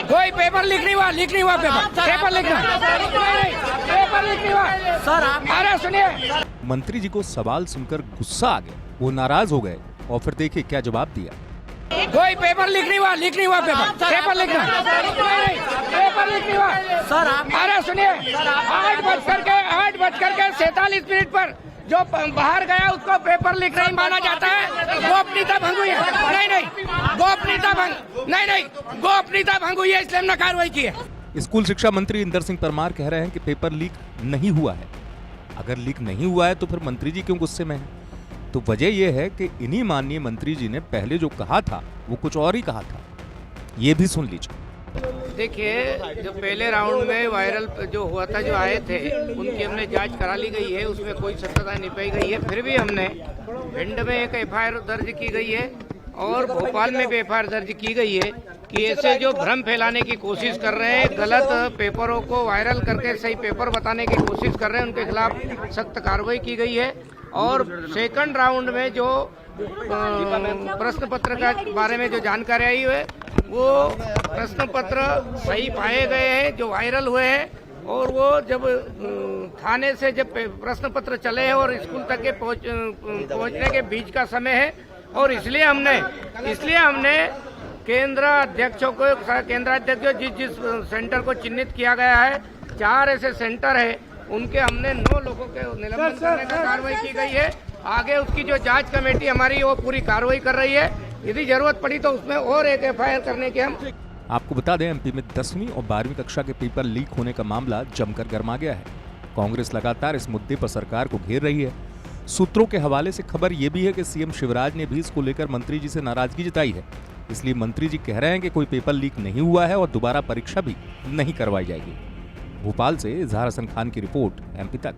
कोई paper leak नहीं हुआ पेपर लीक नहीं हुआ सर। अरे सुनिए, मंत्री जी को सवाल सुनकर गुस्सा आ गया, वो नाराज हो गए और फिर देखिए क्या जवाब दिया। कोई पेपर लीक नहीं हुआ पेपर लीक नहीं हुआ सर। अरे सुनिए, 8:47 पर जो बाहर गया उसको पेपर लीक नहीं माना जाता है। गोपनीयता भंग हुई है। नहीं, गोपनीयता भंग हुई है, इसलिए हमने कार्रवाई की है। स्कूल शिक्षा मंत्री इंदर सिंह परमार कह रहे हैं कि पेपर लीक नहीं हुआ है। अगर लीक नहीं हुआ है तो फिर मंत्री जी क्यों गुस्से में हैं? तो वजह यह है कि इन्हीं माननीय मंत्री जी ने पहले जो कहा था वो कुछ और ही कहा था। ये भी सुन लीजिए। देखिए, जो पहले राउंड में वायरल जो हुआ था, जो आए थे, उनकी हमने जांच करा ली गई है, उसमें कोई सत्यता नहीं पाई गई है। फिर भी हमने भिंड में एक एफआईआर दर्ज की गई है और भोपाल में भी एफआईआर दर्ज की गई है कि ऐसे जो भ्रम फैलाने की कोशिश कर रहे हैं, गलत पेपरों को वायरल करके सही पेपर बताने की कोशिश कर रहे हैं, उनके खिलाफ सख्त कार्रवाई की गई है। और सेकंड राउंड में जो प्रश्न पत्र का बारे में जो जानकारी आई है, वो प्रश्न पत्र सही पाए गए हैं जो वायरल हुए हैं। और वो जब थाने से जब प्रश्न पत्र चले हैं और स्कूल तक के पहुंचने के बीच का समय है, और इसलिए हमने केंद्राध्यक्ष जिस सेंटर को चिन्हित किया गया है, 4 ऐसे सेंटर है, उनके हमने 9 लोगों के निलंबन करने का कार्रवाई की गई है। आगे उसकी जो जांच कमेटी हमारी वो पूरी कार्रवाई कर रही है। यदि जरूरत पड़ी तो उसमें और एक एफआईआर करने के हम। आपको बता दें, एमपी में 10वीं और 12वीं कक्षा के पेपर लीक होने का मामला जमकर गर्मा गया है। कांग्रेस लगातार इस मुद्दे पर सरकार को घेर रही है। सूत्रों के हवाले से खबर यह भी है कि सीएम शिवराज ने भी इसको लेकर मंत्री जी से नाराजगी जताई है। इसलिए मंत्री जी कह रहे हैं कि कोई पेपर लीक नहीं हुआ है और दोबारा परीक्षा भी नहीं करवाई जाएगी। भोपाल से इजहार हसन खान की रिपोर्ट, एमपी तक।